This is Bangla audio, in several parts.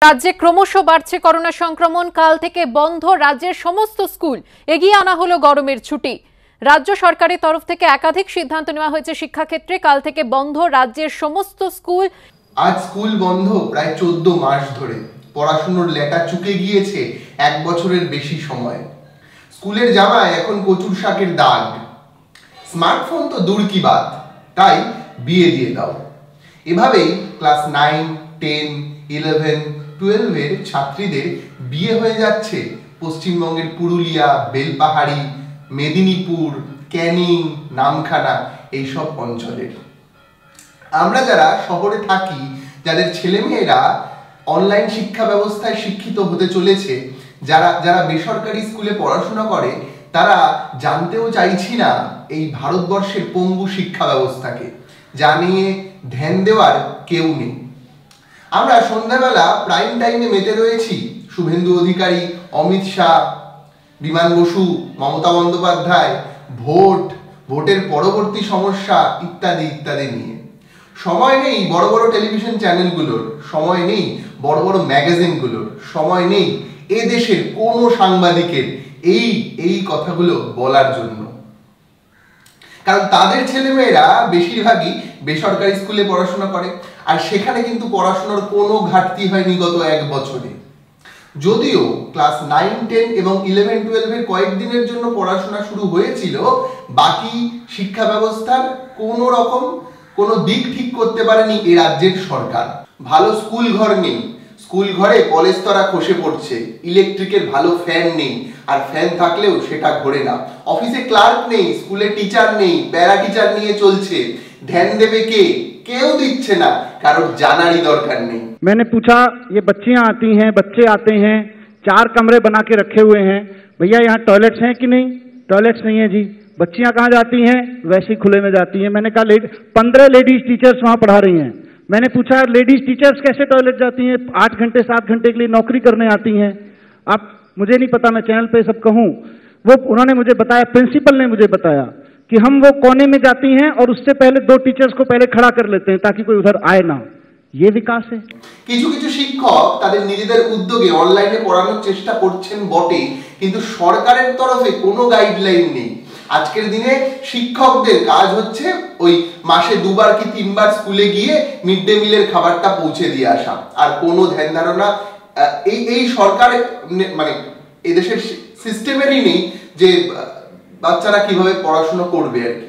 রাজ্যে ক্রমশ বাড়ছে করোনা সংক্রমণ। কাল থেকে বন্ধ রাজ্যের সমস্ত স্কুল। এগিয়ে আনা হলো গরমের ছুটি। রাজ্য সরকারের তরফ থেকে একাধিক সিদ্ধান্ত নেওয়া হয়েছে শিক্ষাক্ষেত্রে। কাল থেকে বন্ধ রাজ্যের সমস্ত স্কুল। আজ স্কুল বন্ধ প্রায় 14 মাস ধরে। পড়াশোনার লেটা চুকে গিয়েছে 1 বছরের বেশি সময়। স্কুলের জামায় এখন কচুর শাকের দাগ। স্মার্টফোন তো দূর কি বাত, তাই বিয়ে দিয়ে দাও। এভাবেই ক্লাস 9, 10, 11, 12 এর ছাত্রীদের বিয়ে হয়ে যাচ্ছে পশ্চিমবঙ্গের পুরুলিয়া, বেলপাহাড়ি, মেদিনীপুর, ক্যানিং, নামখানা এইসব অঞ্চলের। আমরা যারা শহরে থাকি, যাদের ছেলেমেয়েরা অনলাইন শিক্ষা ব্যবস্থায় শিক্ষিত হতে চলেছে, যারা বেসরকারি স্কুলে পড়াশোনা করে, তারা জানতেও চাইছি না এই ভারতবর্ষের পঙ্গু শিক্ষা ব্যবস্থাকে, যা নিয়ে ধ্যান দেওয়ার কেউ নেই। আমরা সন্ধ্যাবেলা প্রাইম টাইমে মেতে রয়েছি শুভেন্দু অধিকারী, অমিত শাহ, বিমান বসু, মমতা বন্দ্যোপাধ্যায়, ভোটের পরবর্তী সমস্যা ইত্যাদি ইত্যাদি নিয়ে। সময় নেই বড় বড় টেলিভিশন চ্যানেলগুলোর, সময় নেই বড় বড় ম্যাগাজিনগুলোর, সময় নেই এ দেশের কোনো সাংবাদিকের এই কথাগুলো বলার জন্য। কারণ তাদের ছেলেমেয়েরা বেশিরভাগই বেসরকারি স্কুলে পড়াশোনা করে, আর সেখানে কিন্তু পড়াশোনার কোনো ঘাটতি হয়নি গত 1 বছরে। যদিও ক্লাস 9, 10 এবং 11, 12 এর কয়েকদিনের জন্য পড়াশোনা শুরু হয়েছিল, বাকি শিক্ষা ব্যবস্থার কোনো দিক ঠিক করতে পারেনি এ রাজ্যের সরকার। ভালো স্কুল ঘর নেই, স্কুল ঘরে পলেস্তরা খসে পড়ছে, ইলেকট্রিকের ভালো ফ্যান নেই, আর ফ্যান থাকলেও সেটা ঘোরে না। অফিসে ক্লার্ক নেই, স্কুলে টিচার নেই, প্যারা টিচার নিয়ে চলছে। ধ্যান দেবে কে? কেউ দিচ্ছে না, কারোর জানারই দরকার নেই। मैंने पूछा, ये बच्चियां आती हैं, बच्चे आते हैं, 4 कमरे बना के रखे हुए हैं, भैया यहाँ टॉयलेट्स हैं कि नहीं? टॉयलेट्स नहीं है जी। बच्चियां कहाँ जाती हैं? वैसे ही खुले में जाती हैं। मैंने कहा 15 लेडीज टीचर्स वहाँ पढ़ा रही हैं। मैंने पूछा लेडीज टीचर्स कैसे टॉयलेट जाती हैं? 8 घंटे 7 घंटे के लिए नौकरी करने आती हैं। अब मुझे नहीं पता, मैं चैनल पे सब कहूँ, उन्होंने मुझे बताया, प्रिंसिपल ने मुझे बताया कि हम वो कोने में जाती हैं और उससे पहले 2 टीचर्स को पहले खड़ा कर लेते हैं ताकि कोई उधर आए ना। ये विकास है। কিছু কিছু শিক্ষক তাদের নিজেদের উদ্যোগে অনলাইনে পড়ানোর চেষ্টা করছেন বটে, কিন্তু সরকারের তরফে কোনো গাইডলাইন নেই। আজকের দিনে শিক্ষকদের কাজ হচ্ছে ওই মাসে 2 বার কি 3 বার স্কুলে গিয়ে মিড ডে মিলের খাবারটা পৌঁছে দিয়ে আসা, আর কোনো ধ্যান ধারণা এই সরকার মানে এদেশের সিস্টেমেরই নেই যে বাচ্চারা কিভাবে পড়াশোনা করবে আর কি।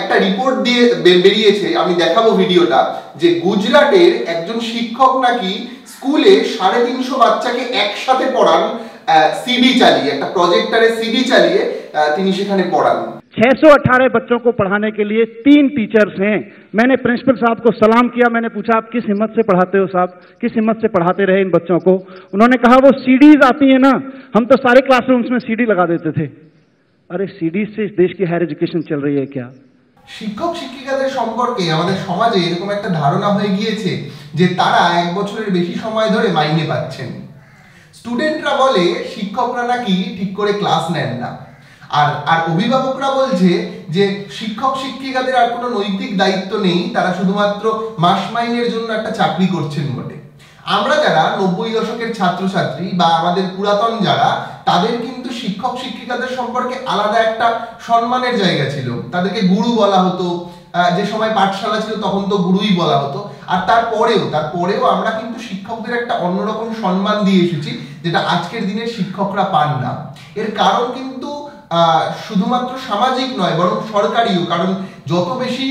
একটা রিপোর্ট দিয়ে বেরিয়েছে, আমি দেখাবো ভিডিওটা, যে গুজরাটের একজন শিক্ষক নাকি স্কুলে 350 বাচ্চাকে একসাথে পড়ান, সিডি চালিয়ে, একটা প্রজেক্টরে সিডি চালিয়ে তিনি সেখানে পড়ান। 618 बच्चों को पढ़ाने के लिए 3 टीचर्स हैं। मैंने प्रिंसिपल साहब को सलाम किया। मैंने पूछा आप किस हिम्मत से पढ़ाते हो साहब, किस हिम्मत से पढ़ाते रहे इन बच्चों को? उन्होंने कहा वो सीडीज आती है ना, हम तो सारे क्लासरूम्स में सीडी लगा देते थे। अरे सीडी से इस देश की हायर एजुकेशन चल रही है क्या? শিক্ষক শিক্ষিকাদের সম্পর্কে আমাদের সমাজে এরকম একটা ধারণা হয়ে গিয়েছে যে তারা 1 বছরের বেশি সময় ধরে মাইনে পাচ্ছেন। স্টুডেন্টরা বলে শিক্ষকরা নাকি ঠিক করে ক্লাস নেন না, আর অভিভাবকরা বলছে যে শিক্ষক শিক্ষিকাদের আর কোনো নৈতিক দায়িত্ব নেই, তারা শুধুমাত্র মাস মাইনের জন্য একটা চাকরি করছেন বটে। আমরা যারা 90 দশকের ছাত্রছাত্রী বা আমাদের পুরাতন যারা, তাদের কিন্তু শিক্ষক শিক্ষিকাদের সম্পর্কে আলাদা একটা সম্মানের জায়গা ছিল। তাদেরকে গুরু বলা হতো, যে সময় পাঠশালা ছিল তখন তো গুরুই বলা হতো। আর তারপরেও আমরা কিন্তু শিক্ষকদের একটা অন্যরকম সম্মান দিয়ে এসেছি, যেটা আজকের দিনের শিক্ষকরা পান না। এর কারণ কিন্তু শুধুমাত্র সামাজিক নয়, বরং সরকারিও। কারণ যত বেশি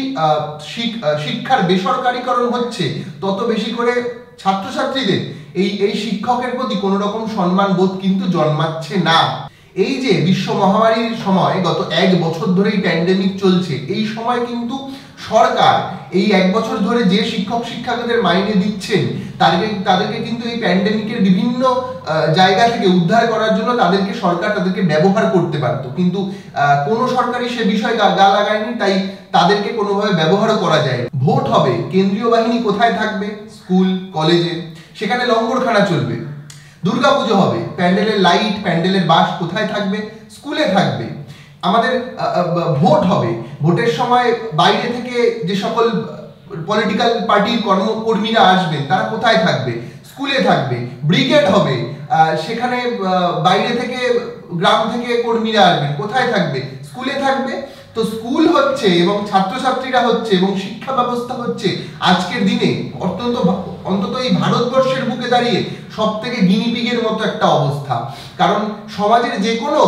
শিক্ষার বেসরকারীকরণ হচ্ছে, তত বেশি করে ছাত্রছাত্রীদের এই শিক্ষকের প্রতি কোনো রকম সম্মান বোধ কিন্তু জন্মাচ্ছে না। এই যে বিশ্ব মহামারীর সময় গত 1 বছর ধরেই প্যান্ডেমিক চলছে, এই সময় কিন্তু সরকার এই 1 বছর ধরে যে শিক্ষক শিক্ষকদের মাইনে দিচ্ছেন, তাদেরকে কিন্তু এই প্যান্ডেমিকের বিভিন্ন জায়গা থেকে উদ্ধার করার জন্য সরকার তাদেরকে ব্যবহার করতে পারত, কিন্তু কোনো সরকারই সে বিষয়ে গা লাগায়নি, তাই তাদেরকে কোনোভাবে ব্যবহারও করা যায়। ভোট হবে, কেন্দ্রীয় বাহিনী কোথায় থাকবে? স্কুল কলেজে, সেখানে লঙ্গরখানা চলবে। দুর্গাপুজো হবে, প্যান্ডেলের লাইট, প্যান্ডেলের বাঁশ কোথায় থাকবে? স্কুলে থাকবে। আমাদের ভোট হবে, ভোটের সময় বাইরে থেকে যে সকল পলিটিক্যাল পার্টির কর্মীরা আসবেন, তারা কোথায় থাকবে? স্কুলে থাকবে। ব্রিগেড হবে, সেখানে বাইরে থেকে গ্রাম থেকে কর্মীরা আসবেন, কোথায় থাকবে? স্কুলে থাকবে। তো স্কুল হচ্ছে এবং ছাত্রছাত্রীরা হচ্ছে এবং শিক্ষা ব্যবস্থা হচ্ছে আজকের দিনে অন্তত এই ভারতবর্ষের বুকে দাঁড়িয়ে সব থেকে গিনিপিগের মতো একটা অবস্থা। কারণ সমাজের যে কোনো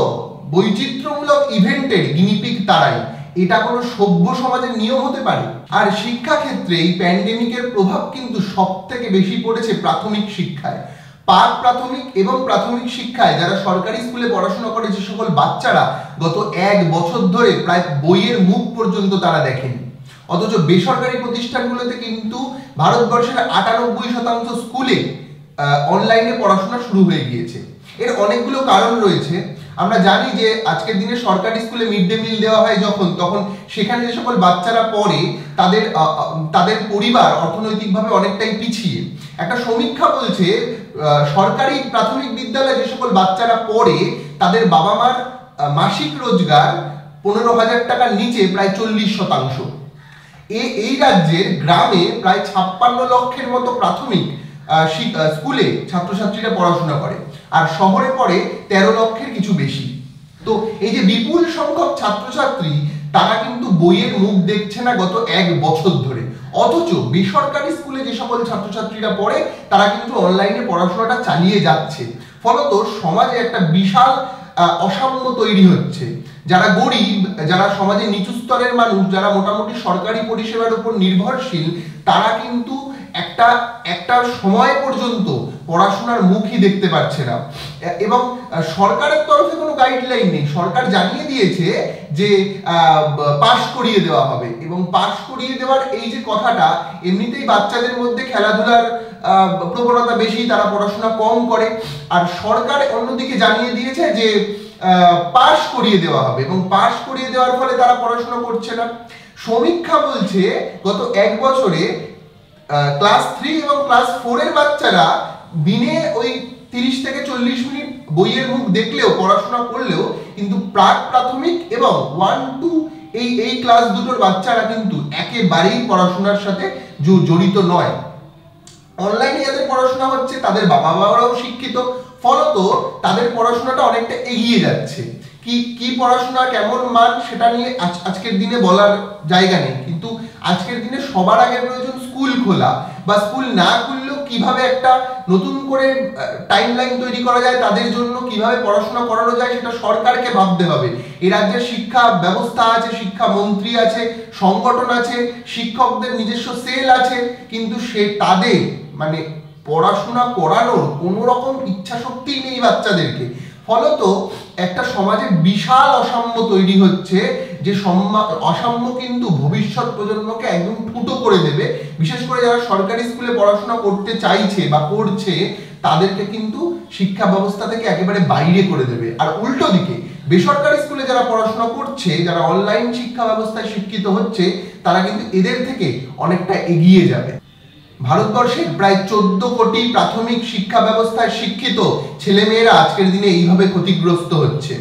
বৈচিত্র্যমূলক ইভেন্টের গিনিপিগ তারাই। এটা কোনো সভ্য সমাজের নিয়ম হতে পারে? আর শিক্ষা ক্ষেত্রে এই প্যান্ডেমিকের প্রভাব কিন্তু সব থেকে বেশি পড়েছে প্রাথমিক শিক্ষায়। পাক প্রাথমিক এবং প্রাথমিক শিক্ষায় যারা সরকারি স্কুলে পড়াশোনা করে যে সকল বাচ্চারা গত 1 বছর ধরে প্রায় বইয়ের মুখ পর্যন্ত তারা দেখেনি, অথচ বেসরকারি প্রতিষ্ঠানগুলোতে কিন্তু ভারতবর্ষের 98% স্কুলে অনলাইনে পড়াশোনা শুরু হয়ে গিয়েছে। এর অনেকগুলো কারণ রয়েছে। আমরা জানি যে আজকের দিনে সরকারি স্কুলে মিড ডে মিল দেওয়া হয় তখন সেখানে যে সকল বাচ্চারা পড়ে তাদের পরিবার অর্থনৈতিকভাবে অনেকটাই পিছিয়ে। একটা সমীক্ষা বলছে সরকারি প্রাথমিক বিদ্যালয়ে যে সকল বাচ্চারা পড়ে তাদের বাবা মার মাসিক রোজগার 15,000 টাকার নিচে প্রায় 40%। এই রাজ্যের গ্রামে প্রায় 56 লক্ষের মতো প্রাথমিক স্কুলে ছাত্রছাত্রীরা পড়াশোনা করে, আর শহরে পড়ে 13 লক্ষের কিছু বেশি। তো এই যে বিপুল সংখ্যক ছাত্রছাত্রী তারা কিন্তু বইয়ের মুখ দেখছে না গত 1 বছর ধরে, অথচ বেসরকারি স্কুলে যে সকল ছাত্রছাত্রীরা পড়ে তারা কিন্তু অনলাইনে পড়াশোনাটা চালিয়ে যাচ্ছে। ফলত সমাজে একটা বিশাল অসাম্য তৈরি হচ্ছে। যারা গরিব, যারা সমাজের নিচু স্তরের মানুষ, যারা মোটামুটি সরকারি পরিষেবার উপর নির্ভরশীল, তারা কিন্তু একটা সময় পর্যন্ত পড়াশোনার মুখই দেখতে পাচ্ছে না। এবং সরকারের তরফে কোনো গাইডলাইন নেই। সরকার জানিয়ে দিয়েছে যে পাস করিয়ে দেওয়া হবে, এবং পাস করিয়ে দেওয়ার এই যে কথাটা, এমনিতেই বাচ্চাদের মধ্যে খেলাধুলার প্রবণতা বেশি, তারা পড়াশোনা কম করে। আর সরকার অন্যদিকে জানিয়ে দিয়েছে যে পাস করিয়ে দেওয়া হবে, এবং পাস করিয়ে দেওয়ার ফলে তারা পড়াশোনা করছে না। সমীক্ষা বলছে গত 1 বছরে ক্লাস 3 এবং ক্লাস 4 এর বাচ্চারা দিনে ওই 30 থেকে 40 মিনিট বইয়ের মুখ দেখলেও, পড়াশোনা করলেও, কিন্তু প্রাক প্রাথমিক এবং 1-2 এই ক্লাস দুটোর বাচ্চারা কিন্তু একেবারেই পড়াশোনার সাথে জড়িত নয়। অনলাইনে যাদের পড়াশোনা হচ্ছে তাদের বাবা মারাও শিক্ষিত, ফলত তাদের পড়াশোনাটা অনেকটা এগিয়ে যাচ্ছে। কি পড়াশোনা কেমন মান সেটা নিয়ে আজকের দিনে বলার জায়গা নেই, কিন্তু আজকের দিনে সবার আগে প্রয়োজন স্কুল খোলা, বা স্কুল না খুললেও কিভাবে একটা নতুন করে টাইমলাইন তৈরি করা যায়, তাদের জন্য কিভাবে পড়াশোনা করানো যায় সেটা সরকারকে ভাবতে হবে। এই রাজ্যের শিক্ষা ব্যবস্থা আছে, শিক্ষা মন্ত্রী আছে, সংগঠন আছে, শিক্ষকদের নিজস্ব সেল আছে, কিন্তু তাদের মানে পড়াশোনা করানোর কোনো রকম ইচ্ছা শক্তি নেই বাচ্চাদেরকে। ফলত একটা সমাজে বিশাল অসাম্য তৈরি হচ্ছে, যে অসাম্য কিন্তু ভবিষ্যৎ প্রজন্মকে একদম ফুটো করে দেবে। বিশেষ করে যারা সরকারি স্কুলে পড়াশোনা করতে চাইছে বা করছে তাদেরকে কিন্তু শিক্ষা ব্যবস্থা থেকে একেবারে বাইরে করে দেবে। আর উল্টো দিকে বেসরকারি স্কুলে যারা পড়াশোনা করছে, যারা অনলাইন শিক্ষা ব্যবস্থায় শিক্ষিত হচ্ছে, তারা কিন্তু এদের থেকে অনেকটা এগিয়ে যাবে। ভারতবর্ষের প্রায় 14 কোটি প্রাথমিক শিক্ষা ব্যবস্থায় শিক্ষিত ছেলেমেয়েরা আজকের দিনে এইভাবে ক্ষতিগ্রস্ত হচ্ছে।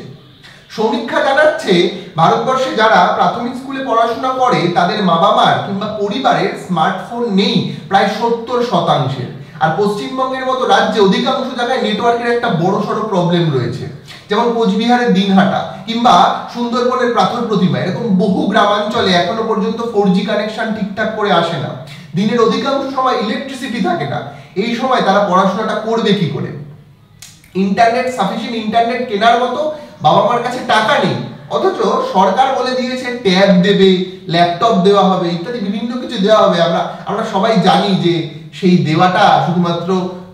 সমীক্ষা জানাচ্ছে ভারতবর্ষে যারা প্রাথমিক স্কুলে পড়াশোনা করে তাদের মা বাবার কিংবা পরিবারের স্মার্টফোন নেই প্রায় 70%। আর পশ্চিমবঙ্গের মতো রাজ্যে অধিকাংশ জায়গায় নেটওয়ার্কের একটা বড়সড় প্রবলেম রয়েছে। যেমন কোচবিহারের দিনহাটা কিংবা সুন্দরবনের পাথর প্রতিমা, এরকম বহু গ্রামাঞ্চলে এখনো পর্যন্ত 4G কানেকশন ঠিকঠাক করে আসে না। দিনের অধিকাংশ সময় ইলেকট্রিসিটি থাকে না। এই সময় তারা পড়াশোনাটা করবে কি করে? সাফিসিয়েন্ট ইন্টারনেট কেনার মতো বাবা মার কাছে টাকা নেই, অথচ সরকার বলে দিয়েছে ট্যাব দেবে, ল্যাপটপ দেওয়া হবে, ইত্যাদি বিভিন্ন কিছু দেওয়া হবে। আমরা সবাই জানি যে সেই দেওয়াটা শুধুমাত্র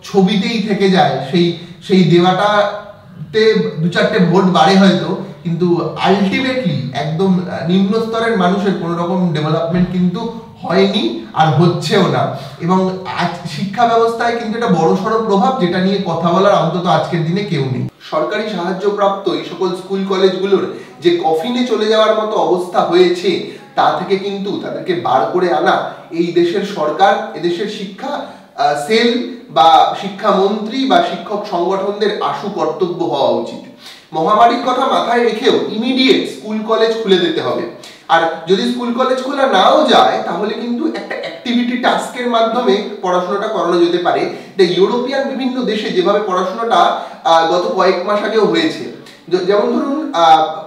ছবিতেই থেকে যায়। সেই দেওয়াটাতে 2-4টে ভোট বাড়ে হয়তো, কিন্তু আলটিমেটলি একদম নিম্ন স্তরের মানুষের কোনো রকম ডেভেলপমেন্ট কিন্তু হয়নি আর হচ্ছেও না। এবং শিক্ষা ব্যবস্থায় কিন্তু একটা বড়সড় প্রভাব, যেটা নিয়ে কথা বলার অন্তত আজকের দিনে কেউ নেই। সরকারি সাহায্যপ্রাপ্ত এই সকল স্কুল কলেজগুলোর যে কফিনে চলে যাওয়ার মতো অবস্থা হয়েছে, তা থেকে কিন্তু তাদেরকে বার করে আনা এই দেশের সরকার, এদেশের শিক্ষা সেল বা শিক্ষামন্ত্রী বা শিক্ষক সংগঠনদের আশু কর্তব্য হওয়া উচিত। মহামারীর কথা মাথায় রেখেও ইমিডিয়েট স্কুল কলেজ খুলে দিতে হবে। আর যদি স্কুল কলেজ খোলা নাও যায়, তাহলে কিন্তু একটা অ্যাক্টিভিটি টাস্কের মাধ্যমে পড়াশোনাটা করানো যেতে পারে। ইউরোপিয়ান বিভিন্ন দেশে যেভাবে পড়াশোনাটা গত কয়েক মাস আগেও হয়েছে, যেমন ধরুন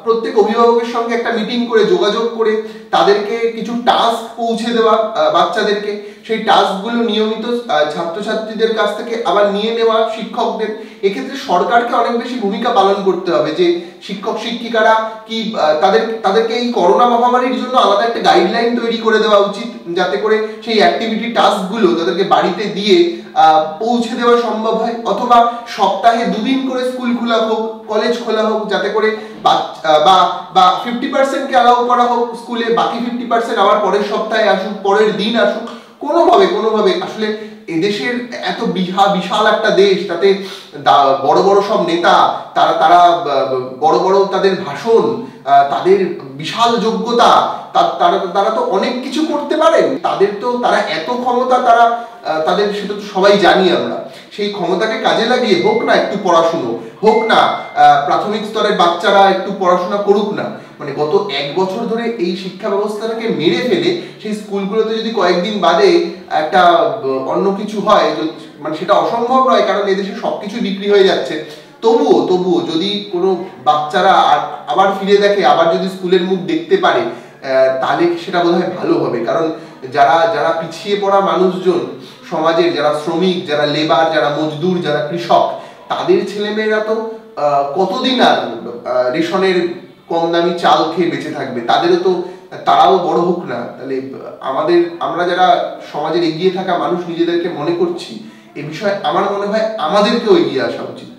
প্রত্যেক অভিভাবকের সঙ্গে একটা মিটিং করে যোগাযোগ করে তাদেরকে কিছু টাস্ক পৌঁছে দেওয়া বাচ্চাদেরকে, সেই টাস্কগুলো নিয়মিত ছাত্রছাত্রীদের কাছ থেকে আবার নিয়ে নেওয়া শিক্ষকদের। এক্ষেত্রে সরকারকে অনেক বেশি ভূমিকা পালন করতে হবে, যে শিক্ষক শিক্ষিকারা কি তাদেরকে এই করোনা মহামারীর জন্য আলাদা একটা গাইডলাইন তৈরি করে দেওয়া উচিত, যাতে করে সেই অ্যাক্টিভিটি টাস্কগুলো তাদেরকে বাড়িতে দিয়ে পৌঁছে দেওয়া সম্ভব হয়। অথবা সপ্তাহে 2 দিন করে স্কুল খোলা হোক, কলেজ খোলা হোক, যাতে করে বা 50% কে অ্যালাউ করা হোক স্কুলে, বাকি 50% আবার পরের সপ্তাহে আসুক, পরের দিন আসুক। কোনোভাবে আসলে এদেশের এত বিশাল একটা দেশ, তাতে বড় বড় সব নেতা, তারা বড় বড় তাদের ভাষণ, তাদের বিশাল যোগ্যতা, তারা তো অনেক কিছু করতে পারেন, তারা এত ক্ষমতা, তাদের সেটা তো সবাই জানি আমরা। সেই ক্ষমতাকে কাজে লাগিয়ে হোক না একটু পড়াশুনো, হোক না প্রাথমিক স্তরের বাচ্চারা একটু পড়াশোনা করুক না। মানে গত 1 বছর ধরে এই শিক্ষা ব্যবস্থাটাকে মেরে ফেলে সেই স্কুলগুলোতে যদি কয়েকদিন বাদে একটা অন্য কিছু হয়, মানে সেটা অসম্ভব নয়, কারণ এদেশে সবকিছু বিক্রি হয়ে যাচ্ছে। তবুও যদি কোনো বাচ্চারা আবার ফিরে দেখে, আবার যদি স্কুলের মুখ দেখতে পারে, তাহলে সেটা বোধহয় ভালো হবে। কারণ যারা পিছিয়ে পড়া মানুষজন সমাজের, যারা শ্রমিক, যারা লেবার, যারা মজদুর, যারা কৃষক, তাদের ছেলেমেয়েরা তো কতদিন আর রেশনের কম দামি চাল খেয়ে বেঁচে থাকবে? তারাও বড় হোক না। তাহলে আমরা যারা সমাজের এগিয়ে থাকা মানুষ নিজেদেরকে মনে করছি, এ বিষয়ে আমার মনে হয় আমাদেরকেও এগিয়ে আসা উচিত।